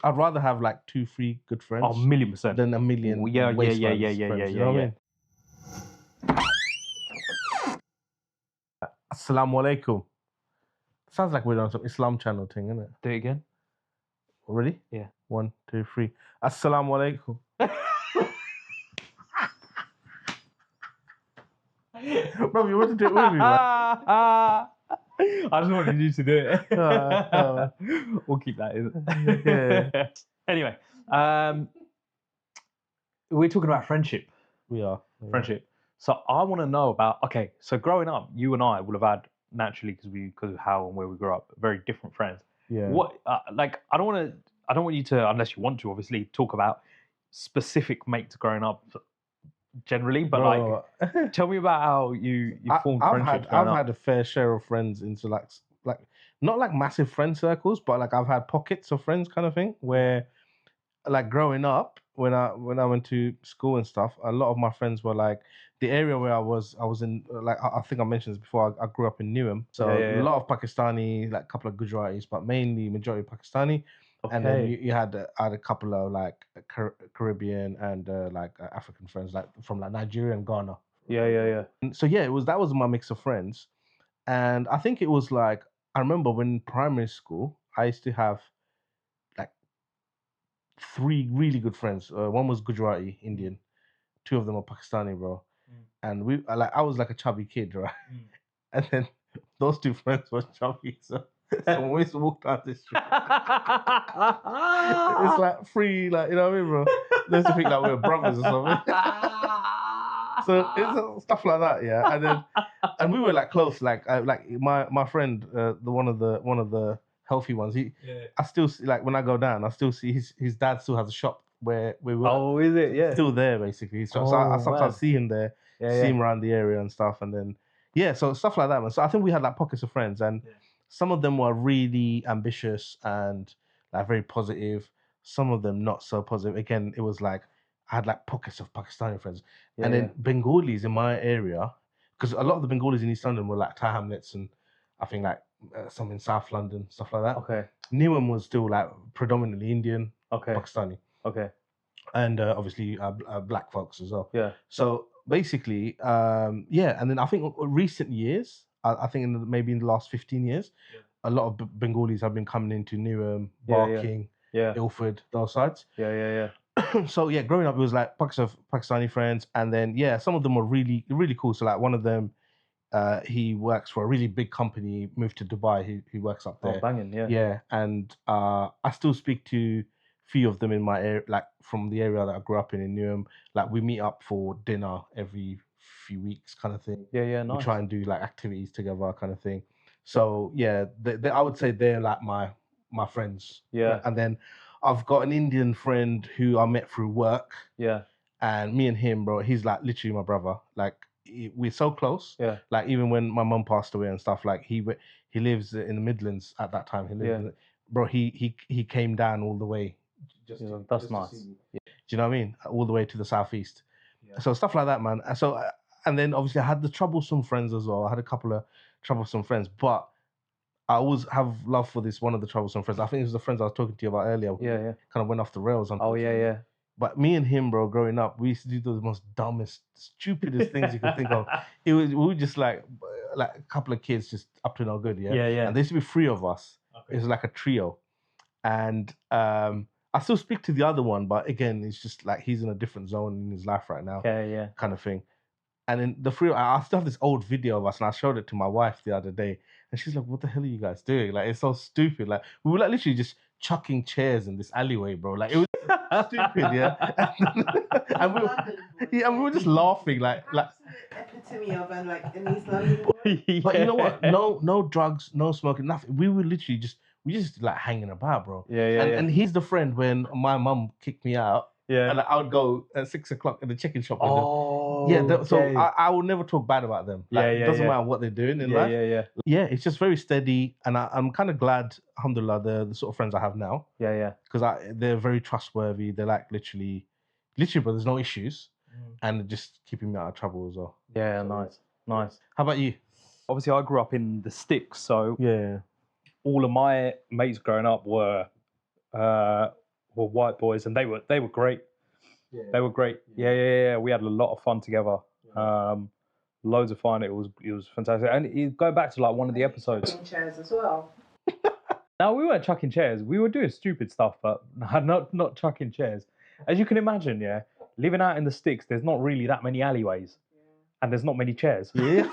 I'd rather have like 2-3 good friends. Oh, 1,000,000%. Than a million Yeah, wastelands friends. You know what I mean? Assalamu alaikum. Sounds like we're on some Islam channel thing, isn't it? Do it again. Ready? Yeah. 1, 2, 3. Assalamu alaikum. Bro, you want to do it with me, man? I just wanted you to do it. We'll keep that in. Yeah. Anyway, we're talking about friendship. We are. Friendship. So I want to know about. Okay, so growing up, you and I will have had naturally because of how and where we grew up, very different friends. Yeah. What like I don't want you to, unless you want to, obviously talk about specific mates growing up generally, but Bro, like tell me about how you formed friendships. I've had a fair share of friends into like not like massive friend circles, but like I've had pockets of friends kind of thing where like growing up when I went to school and stuff, a lot of my friends were like the area where I was in like I think I mentioned this before. I grew up in Newham, so a lot of Pakistani, like a couple of Gujaratis, but mainly majority Pakistani. Okay. And then you had a couple of like Caribbean and like African friends, like from like Nigeria and Ghana. Yeah. And so yeah, that was my mix of friends, and I think it was like I remember when in primary school I used to have like 3 really good friends. One was Gujarati, Indian. 2 of them are Pakistani, bro. And we I was like a chubby kid, right? And then those 2 friends were chubby, so when we used to walk down the street, it's like free, like, you know what I mean, bro? They used to think like we were brothers or something. So it's stuff like that, yeah. And we were like close, like my friend, the one of the healthy ones. I still see, like when I go down, I still see his dad still has a shop where we were. Oh, is it? Yeah. Still there basically. So I sometimes see him there, see him around the area and stuff, and then so stuff like that, man. So I think we had like pockets of friends, and some of them were really ambitious and like very positive. Some of them not so positive. Again, it was like I had like pockets of Pakistani friends, and then Bengalis in my area, because a lot of the Bengalis in East London were like Thai Hamlets, and I think like some in South London, stuff like that. Okay. Newham was still like predominantly Indian, Okay. Pakistani. Okay. And obviously black folks as well. Yeah. So basically, and then I think recent years, I think maybe in the last 15 years, a lot of Bengalis have been coming into Newham, Barking, Ilford, those sides. Yeah. So yeah, growing up, it was like pockets of Pakistani friends, and then some of them were really, really cool. So like one of them, he works for a really big company, moved to Dubai. He works up there. Oh, banging, yeah. Yeah, and I still speak to few of them in my area, like from the area that I grew up in Newham. Like we meet up for dinner every few weeks, kind of thing. Yeah, nice. We try and do like activities together, kind of thing. So yeah, I would say they're like my friends. Yeah. And then I've got an Indian friend who I met through work. Yeah. And me and him, bro, he's like literally my brother. Like we're so close. Yeah. Like even when my mum passed away and stuff, like he lives in the Midlands at that time. He lived bro, he came down all the way. That's nice. Do you know what I mean? All the way to the southeast. So stuff like that, man. So and then obviously I had the troublesome friends as well. I had a couple of troublesome friends, but I always have love for this one of the troublesome friends. I think it was the friends I was talking to you about earlier. Yeah. Kind of went off the rails. Oh yeah. But me and him, bro, growing up, we used to do the most dumbest, stupidest things you could think of. We were just like a couple of kids just up to no good, yeah. And there used to be 3 of us. Okay. It was like a trio, and I still speak to the other one, but again, it's just like he's in a different zone in his life right now, kind of thing. And then the 3, I still have this old video of us, and I showed it to my wife the other day, and she's like, "What the hell are you guys doing? Like, it's so stupid. Like, we were like literally just chucking chairs in this alleyway, bro. Like, it was stupid, yeah." and we were just laughing, like epitome of like in East London. But you know what? No drugs, no smoking, nothing. We were literally we just like hanging about, bro. And he's the friend when my mum kicked me out. Yeah. And I would go at 6 o'clock in the chicken shop with them. So I will never talk bad about them. Like, it doesn't matter what they're doing in life. Yeah, it's just very steady. And I'm kind of glad, alhamdulillah, the sort of friends I have now. Yeah. Because they're very trustworthy. They're like literally, but there's no issues. And just keeping me out of trouble as well. Yeah, nice. How about you? Obviously, I grew up in the sticks, so yeah, all of my mates growing up were were white boys, and they were great. Yeah. They were great. Yeah. We had a lot of fun together. Loads of fun. It was fantastic. And going back to like one of the episodes. Chucking chairs as well. No, we weren't chucking chairs. We were doing stupid stuff, but not chucking chairs. As you can imagine, yeah, living out in the sticks, there's not really that many alleyways, and there's not many chairs. Yeah.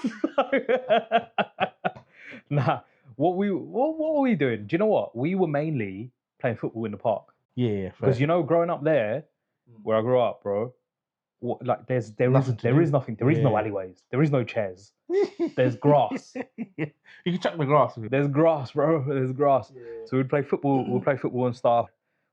Nah. What were we doing? Do you know what? We were mainly playing football in the park. Yeah. Because growing up there, where I grew up, bro, there is nothing. There is no alleyways. There is no chairs. There's grass. You can chuck the grass. There's grass, bro. There's grass. Yeah. So we'd play football. We'd play football and stuff.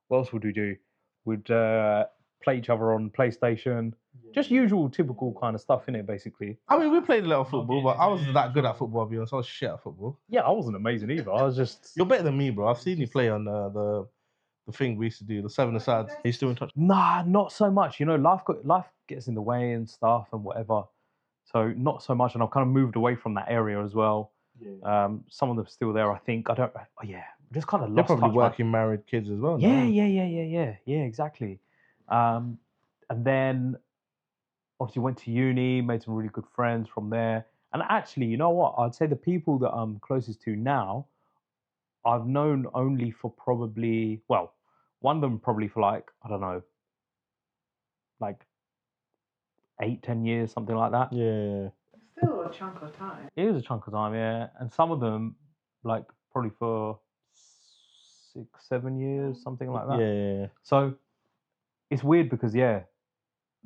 What else would we do? We'd play each other on PlayStation. Just usual, typical kind of stuff in it, basically. I mean, we played a little football, but I wasn't that good at football. I'll be honest. I was shit at football. Yeah, I wasn't amazing either. I was just. You're better than me, bro. I've seen you play on the thing we used to do, the 7-a-sides. Are you still in touch? Nah, not so much. Life gets in the way and stuff and whatever. So not so much, and I've kind of moved away from that area as well. Yeah. Some of them are still there, I think. I don't. Oh yeah, just kind of lost. They're probably working, married kids as well. Yeah, exactly. And then obviously went to uni, made some really good friends from there. And actually, you know what? I'd say the people that I'm closest to now, I've known only for probably, well, one of them probably for like, I don't know, like 8-10 years, something like that. Yeah. Still a chunk of time. It is a chunk of time, yeah. And some of them, like, probably for 6-7 years, something like that. Yeah. So it's weird because,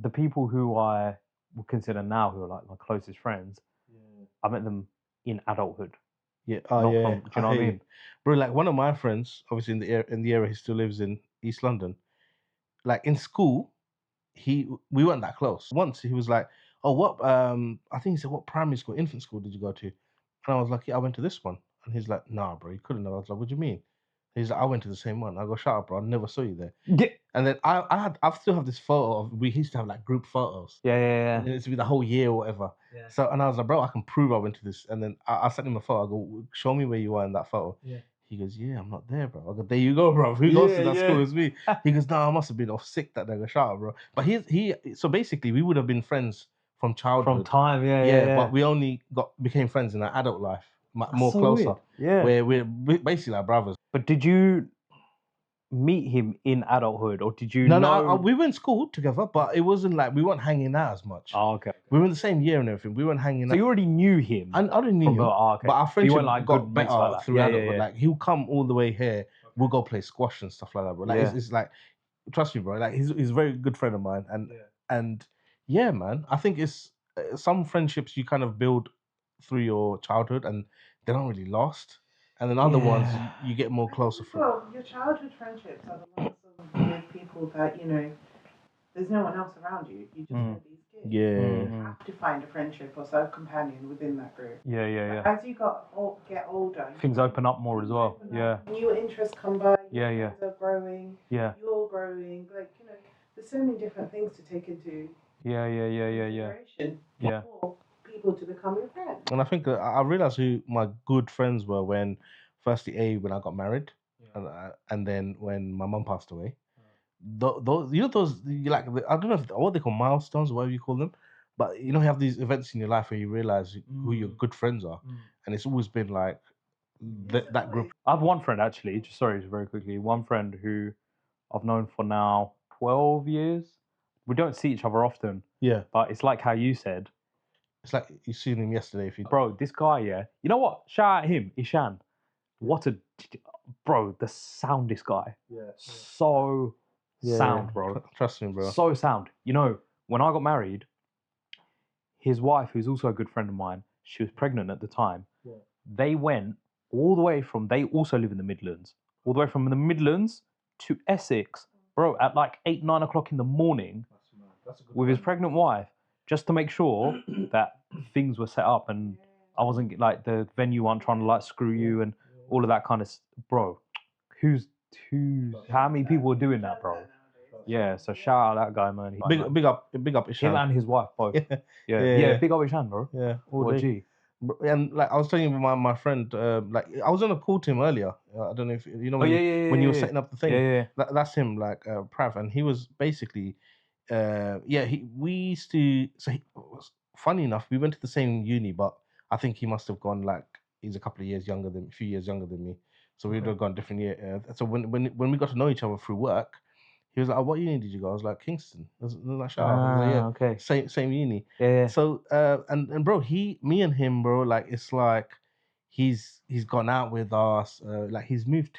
the people who I would consider now who are like my closest friends, I met them in adulthood. Yeah. Do you know what I mean? Bro, like one of my friends, obviously in the area, he still lives in East London. Like in school, we weren't that close. Once he was like, "Oh, what? I think he said, what primary school, infant school did you go to?" And I was like, "Yeah, I went to this one." And he's like, "Nah, bro, you couldn't have." I was like, "What do you mean?" He's like, "I went to the same one." I go, "Shut up, bro! I never saw you there." Yeah. And then I still have this photo of, we used to have like group photos. Yeah. And it's be the whole year or whatever. Yeah. So, and I was like, "Bro, I can prove I went to this." And then I sent him a photo. I go, "Show me where you were in that photo." Yeah. He goes, "Yeah, I'm not there, bro." I go, "There you go, bro. Who goes to that school as me?" He goes, "No, I must have been off sick that day." I go, "Shut up, bro." But so basically we would have been friends from childhood. From time, yeah. But we only became friends in our adult life, more so closer. Weird. Yeah. Where we're basically like brothers. But did you meet him in adulthood, or did you? No, we were in school together, but it wasn't like we weren't hanging out as much. Oh, okay. We were in the same year and everything. We weren't hanging out. So you already knew him. I already knew him, okay. but our friendship like got better like through adulthood. Like he'll come all the way here. We'll go play squash and stuff like that, bro. Like it's like, trust me, bro. Like he's a very good friend of mine, and yeah, man. I think it's some friendships you kind of build through your childhood, and they don't really last. And then other ones you get more closer from. Well, your childhood friendships are the ones with people that, there's no one else around you. You just know these kids. Yeah. You have to find a friendship or some companion within that group. Yeah. As you get older, things open up more as well. Yeah. New interests come by. Yeah. Friends are growing. Yeah. You're growing. Like, there's so many different things to take into consideration for people to become your friends. And I think I realized who my good friends were when I got married, and then when my mum passed away. Those like, I don't know what they call milestones or whatever you call them, but you have these events in your life where you realize who your good friends are, and it's always been like that group. I have one friend actually. Just very quickly. One friend who I've known for now 12 years. We don't see each other often. Yeah, but it's like how you said. It's like you seen him yesterday. Bro, this guy, you know what? Shout out him, Ishan. What the soundest guy. Yeah. So sound, bro. Trust me, bro. So sound. When I got married, his wife, who's also a good friend of mine, she was pregnant at the time. Yeah. They went all the way they also live in the Midlands, all the way from the Midlands to Essex, bro, at like 8-9 o'clock in the morning with his pregnant wife, just to make sure that things were set up and I wasn't like the venue one trying to like screw you and all of that kind of bro. How many people are doing that, bro? Yeah, so shout out that guy, man. Big up Ishan. Him and his wife both. Yeah, big up Ishan, bro. Yeah, what G. And like I was telling you, my friend, like I was on a call to him earlier. I don't know if you know Oh, when you were setting up the thing. Yeah. That's him, like Prav, and he was basically, we used to. So funny enough, we went to the same uni, but I think he must have gone like he's a couple of years younger than, a few years younger than me. So we'd have gone different year. So when we got to know each other through work, he was like, oh, "What uni did you go?" I was like, "Kingston." I was like, "Shut up." I was like, "Yeah, Okay. same uni." Yeah. So and bro, me and him, bro, like it's like he's gone out with us. Like he's moved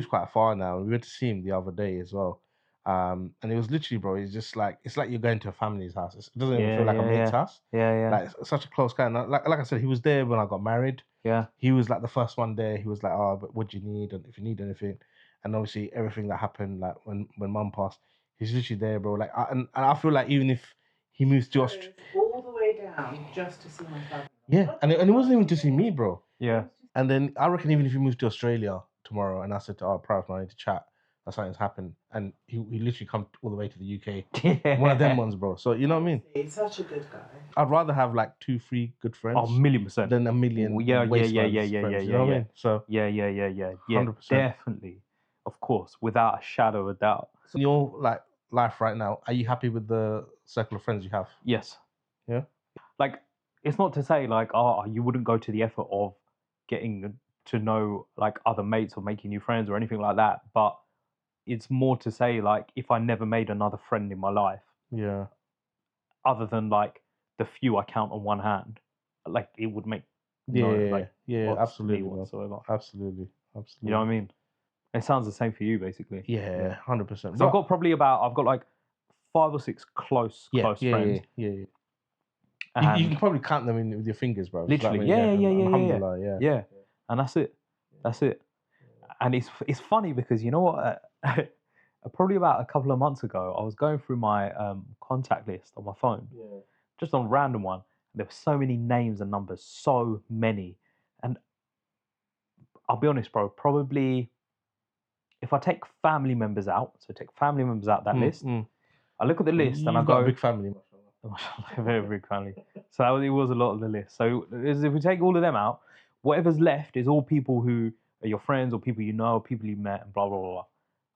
quite far now. We went to see him the other day as well. And it was literally, bro, it's like you're going to a family's house. It doesn't even feel like a mate's house. Yeah. Like it's such a close guy. And like I said, he was there when I got married. Yeah. He was like the first one there. He was like, "Oh, but what do you need? And if you need anything," and obviously everything that happened, like when mum passed, he's literally there, bro. Like, and I feel like even if he moves to Australia, all the way down just to see my family. yeah, and it wasn't even to see me, bro. Yeah. And then I reckon even if he moves to Australia tomorrow, and I said to our Prav, I need to chat, that something's happened, and he literally come all the way to the UK. One of them ones, bro. So you know what I mean? He's such a good guy. I'd rather have like 2-3 good friends. Oh, 1,000,000% than a million. Yeah. Friends, you know what I mean? So Yeah. 100%. Definitely. Of course, without a shadow of a doubt. in your like life right now, are you happy with the circle of friends you have? Yes. Yeah. Like, it's not to say like, oh, you wouldn't go to the effort of getting to know like other mates or making new friends or anything like that, but it's more to say like, if I never made another friend in my life, Yeah. other than like the few I count on one hand, like it would make Absolutely, whatsoever. Absolutely. You know what I mean? It sounds the same for you, basically. Yeah, 100%. So I've got like 5 or 6 close friends. Yeah. You can probably count them with your fingers, bro. Literally, yeah. Alhamdulillah, yeah. And that's it. And it's funny because you know what? Probably about a couple of months ago, I was going through my contact list on my phone, just on a random one. There were so many names and numbers, so many. And I'll be honest, bro, probably if I take family members out, that list, I look at the list and I go, got a big family. very big family. So it was a lot of the list. So if we take all of them out, whatever's left is all people who are your friends or people you know, or people you met, and blah, blah, blah.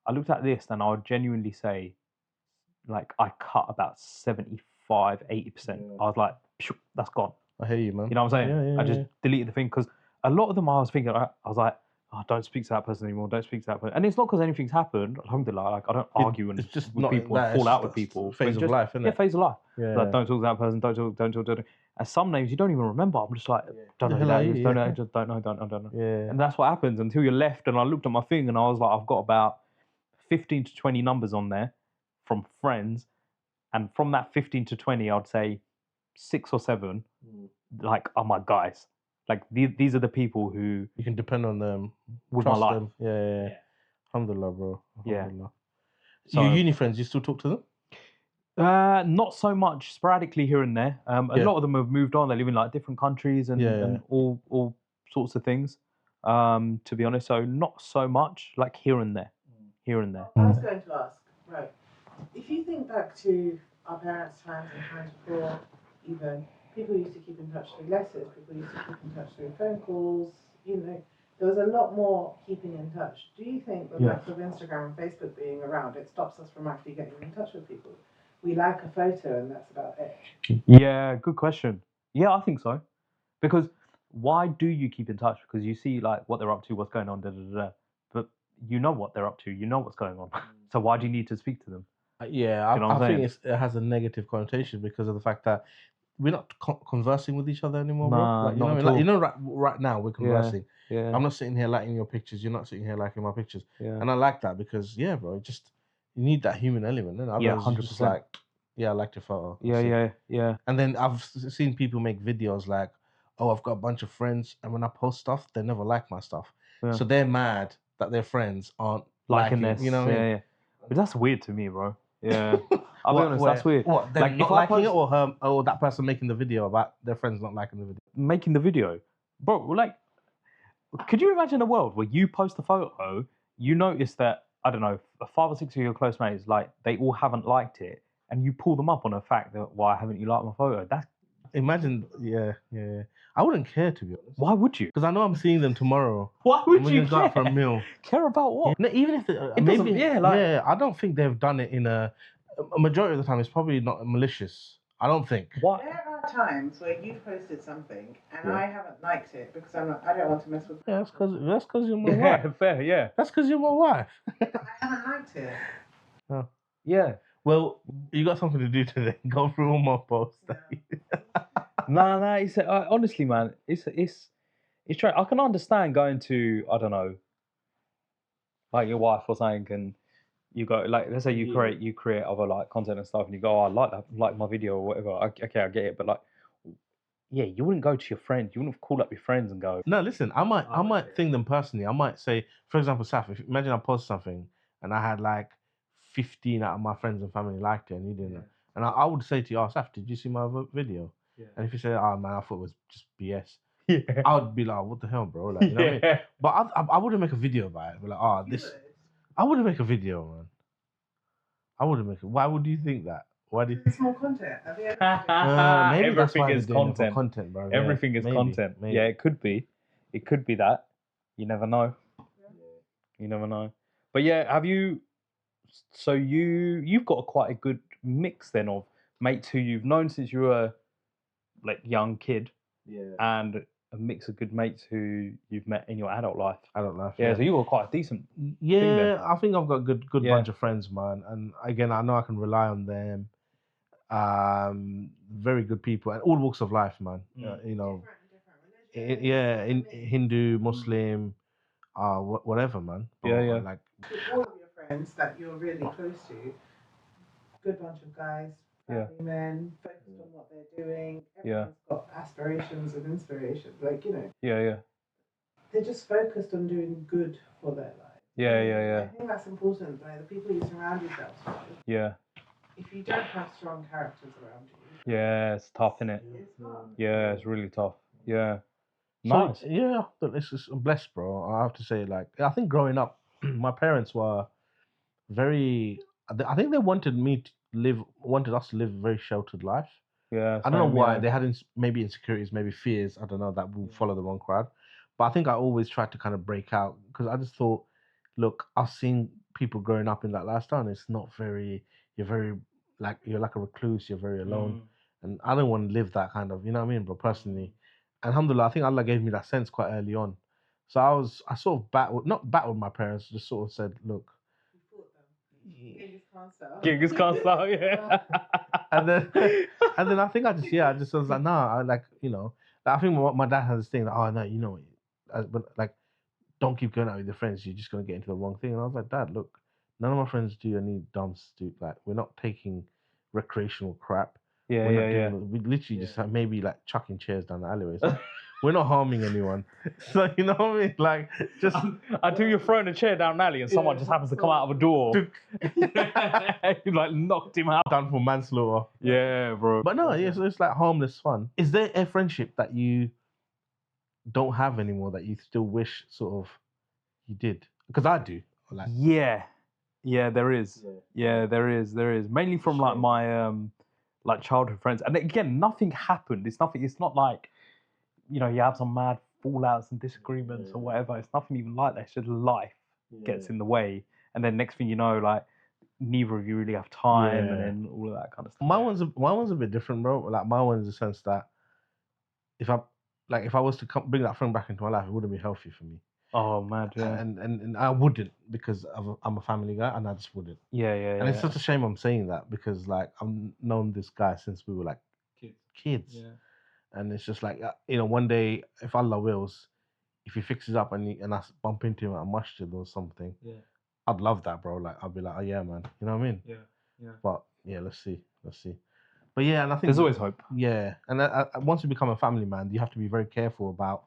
I looked at this and I would genuinely say, like, I cut about 75, 80%. I was like, that's gone. I hear you, man. You know what I'm saying? Yeah, I just deleted the thing because a lot of them I was thinking, I was like, oh, don't speak to that person anymore. Don't speak to that person. And it's not because anything's happened. Alhamdulillah, like I don't argue and just with people and fall out with people. Phase of life, isn't it? Yeah, phase of life. Yeah. Like, don't talk to that person. Don't talk. And some names you don't even remember. I'm just like, don't know. Don't know. Yeah. And that's what happens until you're left. And I looked at my thing and I was like, I've got about 15 to 20 numbers on there from friends. And from that 15 to 20, I'd say 6 or 7, like, are my guys. Like, these are the people who... You can depend on them. With my life. Them. Yeah. Alhamdulillah, bro. Alhamdulillah. Yeah. So, your uni friends, you still talk to them? Not so much. Sporadically here and there. A lot of them have moved on. They live in, like, different countries and all sorts of things, to be honest. So, not so much, like, here and there. I was going to ask, right, if you think back to our parents' times and times before, even, people used to keep in touch through letters, people used to keep in touch through phone calls, you know, there was a lot more keeping in touch. Do you think the fact of Instagram and Facebook being around, it stops us from actually getting in touch with people? We like a photo and that's about it. Yeah, good question. Yeah, I think so. Because why do you keep in touch? Because you see like what they're up to, what's going on, but you know what they're up to, you know what's going on. So why do you need to speak to them? Yeah, I think it has a negative connotation because of the fact that we're not conversing with each other anymore, bro. Like, you know, right now we're conversing. Yeah. I'm not sitting here liking your pictures. You're not sitting here liking my pictures. Yeah. And I like that because, bro, just you need that human element. And 100%. Like, I liked your photo. Yeah. And then I've seen people make videos like, oh, I've got a bunch of friends, and when I post stuff, they never like my stuff. Yeah. So they're mad that their friends aren't liking this. You know what I mean? Yeah. But that's weird to me, bro. Yeah. I'll be honest, that's weird. What, like, not liking it or that person making the video about their friends not liking the video? Making the video. Bro, like, could you imagine a world where you post a photo, you notice that, I don't know, 5 or 6 of your close mates, like, they all haven't liked it, and you pull them up on the fact that, why haven't you liked my photo? imagine, yeah. I wouldn't care, to be honest. Why would you? Because I know I'm seeing them tomorrow. Why and would we're you gonna go out for a meal. Care about what? No, even if It doesn't- yeah, I don't think they've done it in a majority of the time. It's probably not malicious. I don't think. What? There are times where you've posted something and Yeah. I haven't liked it because I don't want to mess with. Yeah, that's because you're my Yeah, wife. fair, yeah. That's because you're my wife. But I haven't liked it. Yeah. Well, you got something to do today. Go through all my posts. Nah, it's honestly, man, it's true. I can understand going to, I don't know, like your wife or something, and you go, like, let's say you create other like content and stuff, and you go, oh, I like that, like my video or whatever. Okay, I get it, but like, yeah, you wouldn't go to your friends. You wouldn't call up your friends and go. No, listen, I might think them personally. I might say, for example, Saf, imagine I post something and I had like 15 out of my friends and family liked it and you didn't. And I would say to you, oh, Saf, did you see my video? Yeah. And if you say, oh man, I thought it was just BS. Yeah. I would be like, what the hell, bro? Like, you know what I mean? But I wouldn't make a video about it. Be like, oh, I wouldn't make a video, man. I wouldn't make it. Why would you think that? Why do you It's more content. Maybe everything is content. Content, bro. Everything is content. Maybe. Yeah, it could be. It could be that. You never know. You never know. But yeah, have you? So you've got quite a good mix then of mates who you've known since you were like young kid, and a mix of good mates who you've met in your adult life. Yeah. So you got quite a decent. Yeah, I think I've got a good bunch of friends, man. And again, I know I can rely on them. Very good people and all walks of life, man. You know, in Hindu, Muslim, whatever, man. Like all of your friends that you're really close to, good bunch of guys, family men, focused on what they're doing. Everyone's got aspirations and inspirations, like, you know. Yeah. They're just focused on doing good for their life. Yeah. I think that's important. Like the people you surround yourselves with. Yeah. If you don't have strong characters around you. Yeah, it's tough, isn't it? It's hard. Yeah, it's really tough. Yeah. Nice. So, yeah, this is blessed, bro. I have to say, like, I think growing up, my parents were very. I think they wanted us to live a very sheltered life. Yeah. I don't know why. They had maybe insecurities, maybe fears. I don't know, that will follow the wrong crowd. But I think I always tried to kind of break out because I just thought, look, I've seen people growing up in that lifestyle, and it's not very. You're like a recluse. You're very alone, and I don't want to live that kind of. You know what I mean, bro? Personally. Alhamdulillah, I think Allah gave me that sense quite early on. So I sort of not battled my parents, just sort of said, look. You fought them. Genghis Khan style, yeah. and then I think I just was like, nah, I think my dad has this thing that, oh no, you know, but like, don't keep going out with your friends, you're just gonna get into the wrong thing. And I was like, Dad, look, none of my friends do any dumb stupid, like we're not taking recreational crap. Yeah. We literally just have maybe like chucking chairs down the alleyways. We're not harming anyone. So, you know what I mean? Like, just... Until you're throwing a chair down an alley and someone just happens to come out of a door. You like knocked him out. Done for manslaughter. Yeah, bro. But no, so it's like harmless fun. Is there a friendship that you don't have anymore that you still wish sort of you did? Because I do. Like... Yeah, there is. Yeah, there is. Mainly from like my like childhood friends. And again, nothing happened. It's not like, you know, you have some mad fallouts and disagreements or whatever. It's nothing even like that. It's just life gets in the way. And then next thing you know, like, neither of you really have time and then all of that kind of stuff. My one's a bit different, bro. Like, my one is the sense that if I was to bring that friend back into my life, it wouldn't be healthy for me. Oh, mad, yeah. And I wouldn't, because I'm a family guy, and I just wouldn't. Yeah. And it's such a shame I'm saying that, because like I've known this guy since we were like kids. Yeah. And it's just like, you know, one day, if Allah wills, if he fixes up and I bump into him at a masjid or something, I'd love that, bro. Like, I'd be like, oh yeah, man. You know what I mean? Yeah. But yeah, let's see. But yeah, and I think there's always hope. Yeah, and once you become a family man, you have to be very careful about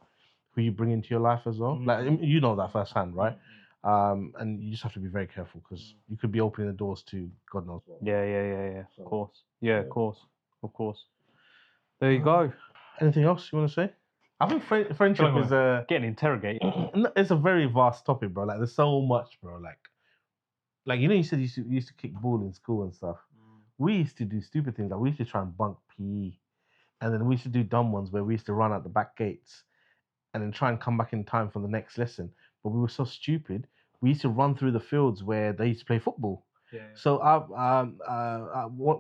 who you bring into your life as well. Like, you know that firsthand, right? And you just have to be very careful, because you could be opening the doors to God knows what. Yeah. So, of course. Yeah, of course. There you go. Anything else you want to say? I think friendship is getting interrogated. It's a very vast topic, bro. Like, there's so much, bro. Like you know, you said you used to kick ball in school and stuff. We used to do stupid things. Like, we used to try and bunk PE And then we used to do dumb ones where we used to run out the back gates and then try and come back in time for the next lesson. But we were so stupid. We used to run through the fields where they used to play football. Yeah. So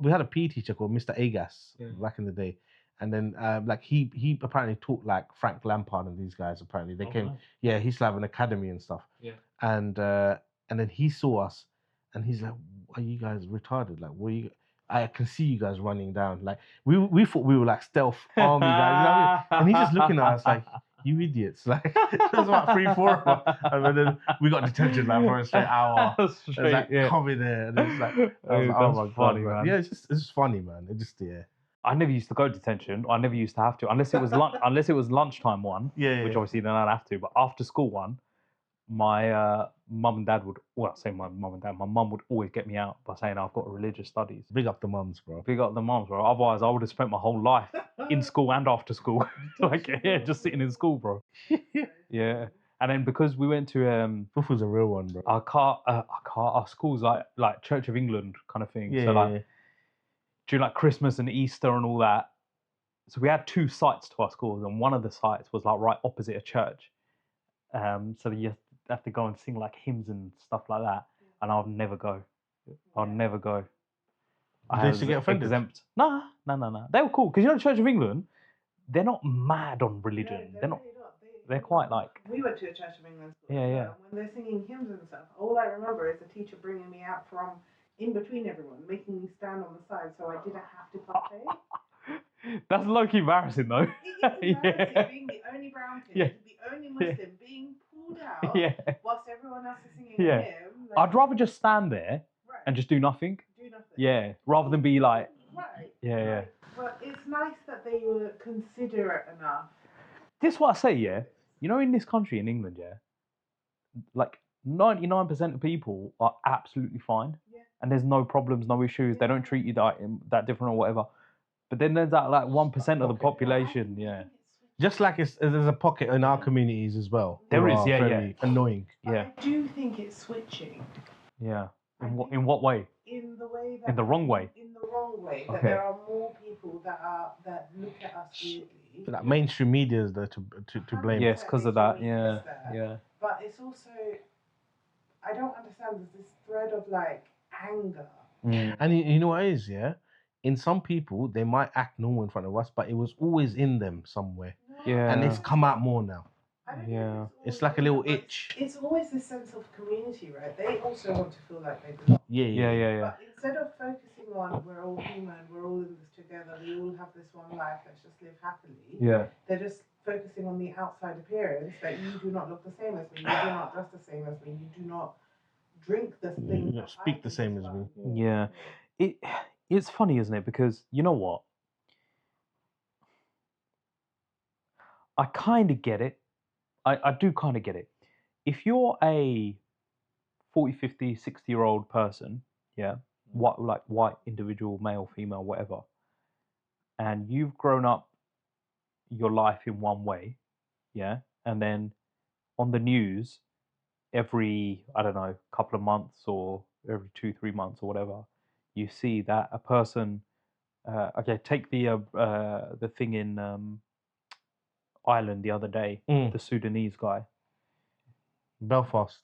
we had a PE teacher called Mr. Agas back in the day. And then like he apparently taught like Frank Lampard and these guys. Apparently they came. Nice. Yeah, he used to have an academy and stuff. Yeah. And then he saw us, and he's like, "Are you guys retarded? Like, what are you? I can see you guys running down. Like we thought we were like stealth army guys. You know what I mean? And he's just looking at us like, you idiots. Like there's about 3-4 of us. And then we got detention like for a straight hour. It's like coming there. And it's like, oh my god, man. Yeah, it's just funny, man. It just I never used to go to detention. I never used to have to, unless it was lunchtime one, which obviously then I'd have to. But after school one, my mum and dad would, well, I say my mum and dad, my mum would always get me out by saying I've got religious studies. Big up the mums, bro. Big up the mums, bro. Otherwise, I would have spent my whole life in school and after school, like just sitting in school, bro. Yeah. And then because we went to Buff was a real one, bro. Our school's like Church of England kind of thing. So like during like Christmas and Easter and all that. So we had 2 sites to our schools, and one of the sites was like right opposite a church. So you have to go and sing like hymns and stuff like that. And I'll never go. I'll never go. I used to get offended. Exempt. Nah. They were cool because you know the Church of England, they're not mad on religion. They're not. They're quite like. We went to a Church of England school. Yeah. When they're singing hymns and stuff, all I remember is the teacher bringing me out from in between everyone, making me stand on the side so I didn't have to partake. That's low-key embarrassing though. It's embarrassing being the only brown kid, the only Muslim being pulled out whilst everyone else is singing a hymn. Like, I'd rather just stand there and just do nothing. Yeah, rather than be like. Right. Yeah. But it's nice that they were considerate enough. This is what I say, yeah. You know, in this country, in England, yeah, like 99% of people are absolutely fine, and there's no problems, no issues. They don't treat you that different or whatever. But then there's that like 1% of the population, Just like there's a pocket in our communities as well. There is, annoying. But I do think it's switching. Yeah. In what way? In the way that. In the wrong way. In the wrong way. That there are more people that look at us weirdly. Like mainstream media is there to blame. Yes, because of that. Yeah. But it's also, I don't understand. There's this thread of like anger. And you know what it is, yeah? In some people, they might act normal in front of us, but it was always in them somewhere. Yeah. And it's come out more now. It's like a little itch. It's always this sense of community, right? They also want to feel like they belong. Yeah. But instead of focusing on we're all human, we're all in this together, we all have this one life, let's just live happily. Yeah. They're just focusing on the outside appearance that you do not look the same as me, you do not dress the same as me, you do not drink the things. You don't speak the same as me. Yeah. It's funny, isn't it? Because you know what? I kind of get it. I do kind of get it. If you're a 40, 50, 60-year-old person, white individual, male, female, whatever, and you've grown up your life in one way, and then on the news every, I don't know, couple of months or every 2-3 months or whatever, you see that a person, take the thing in Ireland the other day, the Sudanese guy. Belfast.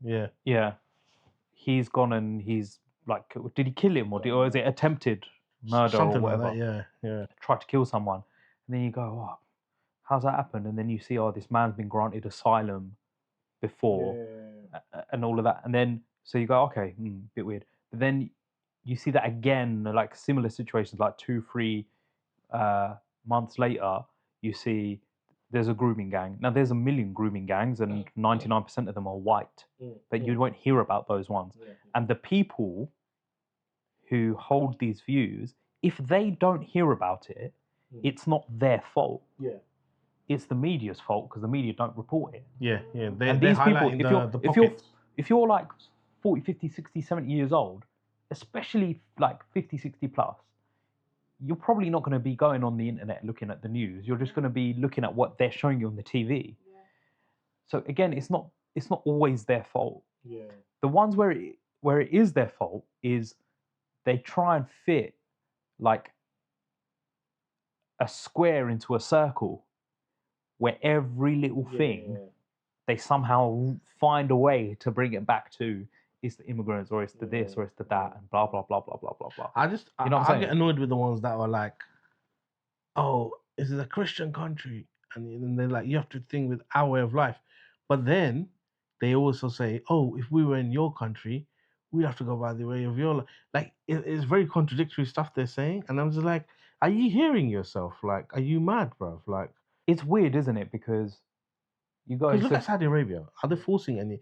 Yeah. He's gone and he's like, did he kill him or is it attempted murder Something or whatever? Like that, yeah. Tried to kill someone. And then you go, oh, how's that happened? And then you see, this man's been granted asylum before and all of that. And then, so you go, okay, bit weird. But then you see that again, like similar situations, like 2-3 months later, you see there's a grooming gang. Now, there's a million grooming gangs and 99% of them are white, but you won't hear about those ones. And the people who hold these views, if they don't hear about it, it's not their fault. It's the media's fault because the media don't report it. And these people, if you're like 40, 50, 60, 70 years old, especially like 50, 60 plus, you're probably not going to be going on the internet looking at the news. You're just going to be looking at what they're showing you on the TV. So again, it's not always their fault. The ones where it is their fault is they try and fit like a square into a circle where every little thing they somehow find a way to bring it back to it's the immigrants or it's the this or it's the that and blah blah blah blah blah blah blah. I know what I'm I saying? get annoyed with the ones that are like, oh, this is a Christian country, and then they're like, you have to think with our way of life, but then they also say, oh, if we were in your country, we'd have to go by the way of your life. Like it's very contradictory stuff they're saying, and I'm just like, are you hearing yourself? Like, are you mad, bruv? Like, It's weird, isn't it? Because you got because look at Saudi Arabia. Are they forcing any?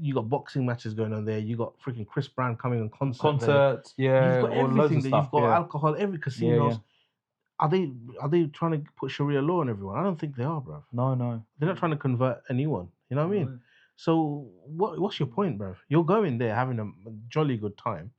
You got boxing matches going on there. You got freaking Chris Brown coming on concerts, yeah, You've got or loads everything of there. stuff. You've got Yeah. alcohol, every casinos. Are they trying to put Sharia law on everyone? I don't think they are, bruv. No. They're not trying to convert anyone. You know what I mean? So what's your point, bruv? You're going there having a jolly good time,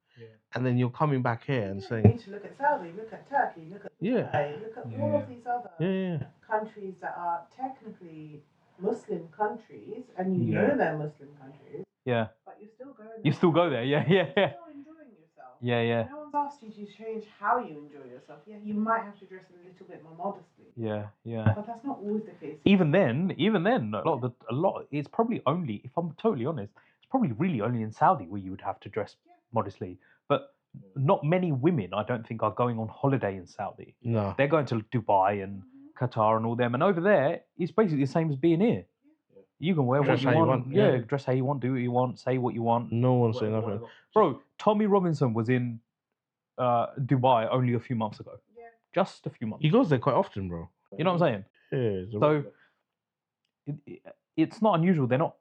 and then you're coming back here and saying, you need to look at Saudi, look at Turkey, look at Dubai, look at all of these other countries that are technically Muslim countries, and you know they're Muslim countries. Yeah. But you still go there. You still go there, yeah. You're still enjoying yourself. Yeah. No one's asked you to change how you enjoy yourself. Yeah, you might have to dress a little bit more modestly. Yeah. But that's not always the case. Even then, a lot. It's probably only, if I'm totally honest, it's probably really only in Saudi where you would have to dress modestly. But not many women, I don't think, are going on holiday in Saudi. no. They're going to Dubai and Qatar and all them, and over there, it's basically the same as being here. You can wear Dress what how you you want. want, Yeah, yeah. dress how you want, do what you want, say what you want. No one's saying nothing. Bro, Tommy Robinson was in Dubai only a few months ago. Yeah. Just a few months. He goes there quite often, bro. You know what I'm saying? Yeah. So it's not unusual. They're not.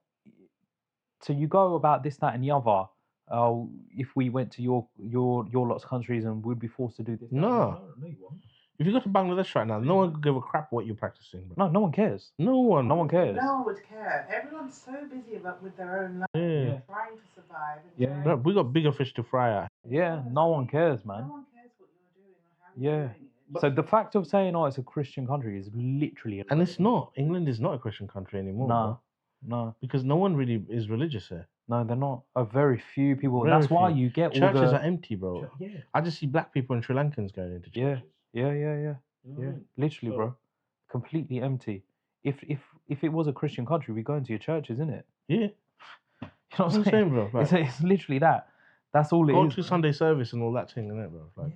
So you go about this, that, and the other. If we went to your lot's countries and we'd be forced to do this. No. You won't. If you go to Bangladesh right now, no one could give a crap what you're practicing, bro. No one cares. No one. No one cares. No one would care. Everyone's so busy with their own life, Yeah. trying to survive. And Yeah. trying Bro, we got bigger fish to fry at. Yeah, no one cares, No man. one cares what you're doing or how you're doing it. So the fact of saying, "Oh, it's a Christian country," is literally. And it's not. England is not a Christian country anymore. No, bro. no, Because no one really is religious here. no. They're not. A very few people. Very That's why few. you get Churches all the. are empty, bro. Yeah. I just see black people and Sri Lankans going into Yeah. churches. Yeah. Literally, bro. Completely empty. If it was a Christian country, we'd go into your churches, innit? Yeah. You know That's what I'm saying? bro. Like, It's literally that. That's all it go is. to Sunday service and all that thing, innit, bro? Like,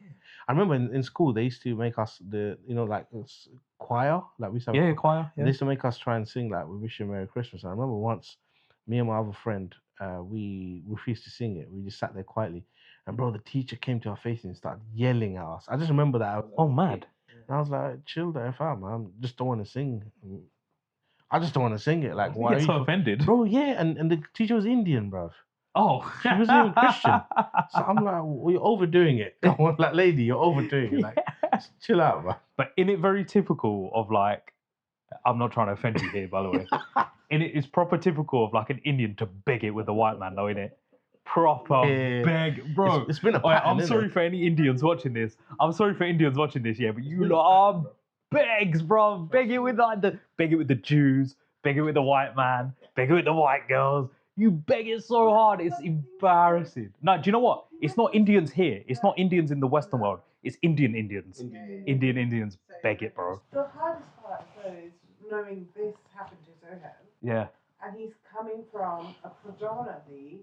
I remember in school they used to make us choir, like we used to have Yeah, choir. They Yeah. used to make us try and sing like "We Wish You a Merry Christmas." I remember once, me and my other friend, we refused to sing it. We just sat there quietly, and bro, the teacher came to our face and started yelling at us. I just remember that. Oh, mad. And I was like, "Chill the f out, man. I just don't want to sing. I just don't want to sing it. Like, You why?" get so offended. Bro, yeah, and the teacher was Indian, bro. Oh, She wasn't even Christian. So I'm like, well, you're overdoing it. Come on, like, lady, you're overdoing it. Like, just chill out, bro. But in it, very typical of like, I'm not trying to offend you here, by the way. In it, it's proper typical of like an Indian to beg it with a white man, though, innit? Proper Yeah. beg, bro. It's been a Alright, pattern, I'm innit? sorry for any Indians watching this. Yeah, but you lot are begs, bro. Beg it with the Jews, beg it with the white man, beg it with the white girls. You beg it so hard, it's embarrassing. No, do you know what? It's not Indians here. It's not Indians in the Western world. It's Indians. Indian Indians beg it, bro. The hardest part though is knowing this happened to Zoheb, Yeah. and he's coming from a predominantly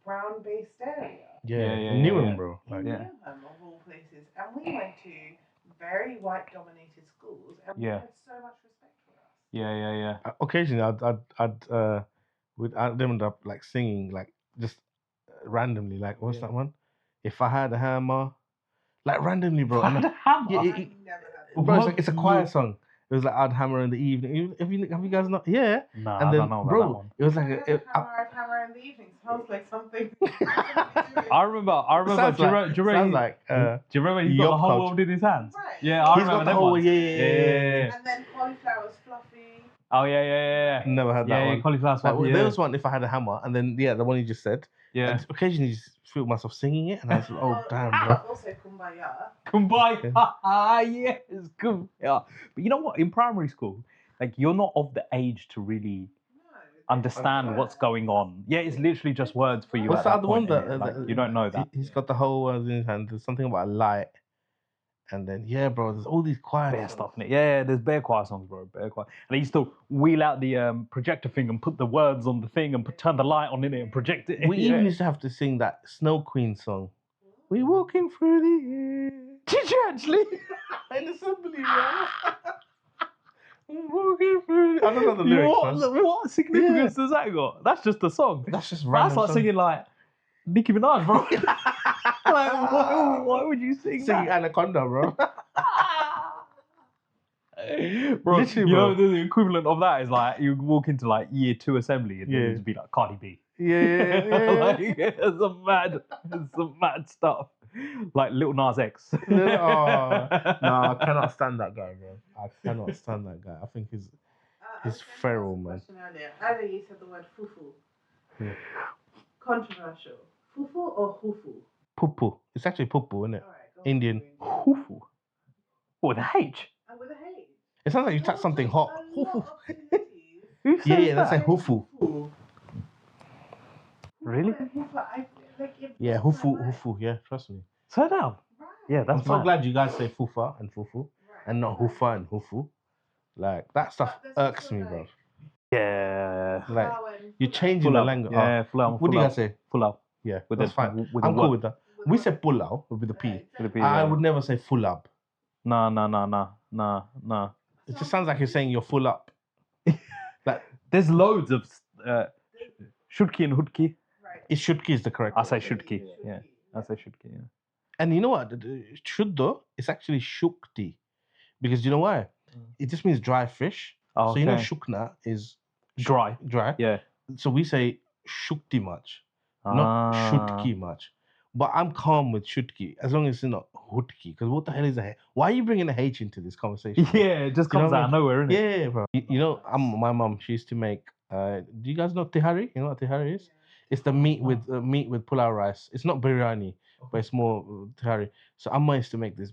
brown-based area. Yeah, Yeah, Newham, yeah. bro. In Like, Yeah. Newham, of all places, and we went to very white-dominated schools, and we Yeah. had so much respect for us. Yeah. occasionally I'd end up like singing like just randomly, like what's that one? If I had a hammer, like randomly, bro. And yeah, I've never had that. bro, it's a choir song. It was like I'd hammer in the evening. Have you guys not? Yeah. Nah, And I then, don't know about bro, that one. it was like Hammer in the evening sounds like something. I remember. sounds Do you like remember? do Do you remember he your got the whole culture. world in his hands? Right. Yeah, I He's remember got the them whole ones. yeah. And then cauliflower's fluffy. Oh yeah. Never had that Yeah, one. cauliflower Like, swap. there was one if I had a hammer, and then the one you just said. Yeah. And occasionally just feel myself singing it, and I was like, oh damn, bro. But also kumbaya. Kumbaya. Yes, kumbaya. But you know what? In primary school, like you're not of the age to really understand what's going on. Yeah, it's literally just words for you. What's at the that other one point, that innit? Like, you don't know that. He's got the whole words in his hand. There's something about light, And then bro, there's all these choir Bear songs. stuff in it. Yeah, there's bear choir songs, bro. Bear choir. And they used to wheel out the projector thing and put the words on the thing and turn the light on in it and project it. We even used to have to sing that Snow Queen song. We walking through the air. Did you actually? In assembly, man. We're walking through. I don't know the lyrics. What significance does that got? That's just a song. That's just That's random. like singing like Nicki Minaj, bro. Like, why would you sing Singing that? Anaconda, bro. Bro, Literally, you bro. know the equivalent of that is like you walk into like year 2 assembly and it'd be like Cardi B. Yeah. Like, it's some mad stuff. Like Lil Nas X. No, I cannot stand that guy, bro. I cannot stand that guy. I think he's feral, man. Earlier you said the word fufu. Yeah. Controversial. Fufu or hufu? Pupu. It's actually pupu, isn't it? All right, go Indian. Hufu. With a H. And with a H. It sounds like you touch something hot. A lot of communities. Who says Yeah, that's that? like hufu. Hufu. Really? And hufu, I feel like it Yeah, blows my hufu, mind. hufu. Yeah, trust me. Slow down. Right. Yeah, that's I'm so mad. glad you guys say fufa and fufu Right. and not hufa and hufu. Like, that stuff But there's irks also, me, like, bro. Yeah. Like, Flour and you're fufu. changing Full the out. language. Yeah, full out. What do you guys say? Full out. Yeah, With that's the- fine. with the I'm cool word. with that. With We the say word. pulao with the P. Right, With the P, I yeah. would never say full up. Nah. It just sounds like you're saying you're full up. Like, There's loads of shudki and hudki. Right. it shudki is the correct I word. say shudki. Yeah, I say shudki. Yeah. And you know what? Shuddo is actually shukti. Because you know why? It just means dry fish. Oh, So you know okay. shukna is Dry. dry. Yeah. So we say shukti much, not shutki much. But I'm calm with shutki as long as it's not hutki. Because what the hell is a H? Why are you bringing a H into this conversation? Yeah, it just You know comes what I out of mean? nowhere, innit? Yeah, bro. You know, my mom. She used to make. Do you guys know tihari? You know what tihari is? It's the meat with pulao rice. It's not biryani, but it's more tihari. So Amma used to make this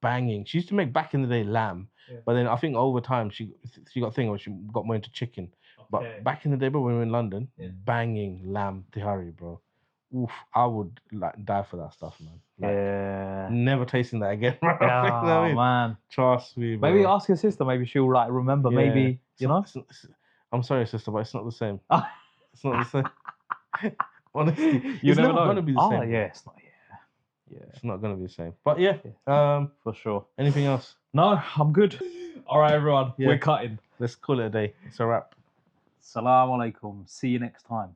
banging. She used to make back in the day lamb, but then I think over time she got a thing where she got more into chicken. But back in the day, bro, when we were in London, banging lamb tihari, bro. Oof, I would like die for that stuff, man. Like, Yeah. never tasting that again, bro. You know what I Oh, mean? man. Trust me, bro. Maybe ask your sister. Maybe she'll like remember. Yeah. Maybe you know. I'm sorry, sister, but it's not the same. It's not the same. Honestly, You it's never never know. gonna be the same. Yeah, it's not. Yeah, It's not gonna be the same. But yeah, for sure. anything else? No, I'm good. All right, everyone. Yeah. We're cutting. Let's call it a day. It's a wrap. Assalamu alaikum. See you next time.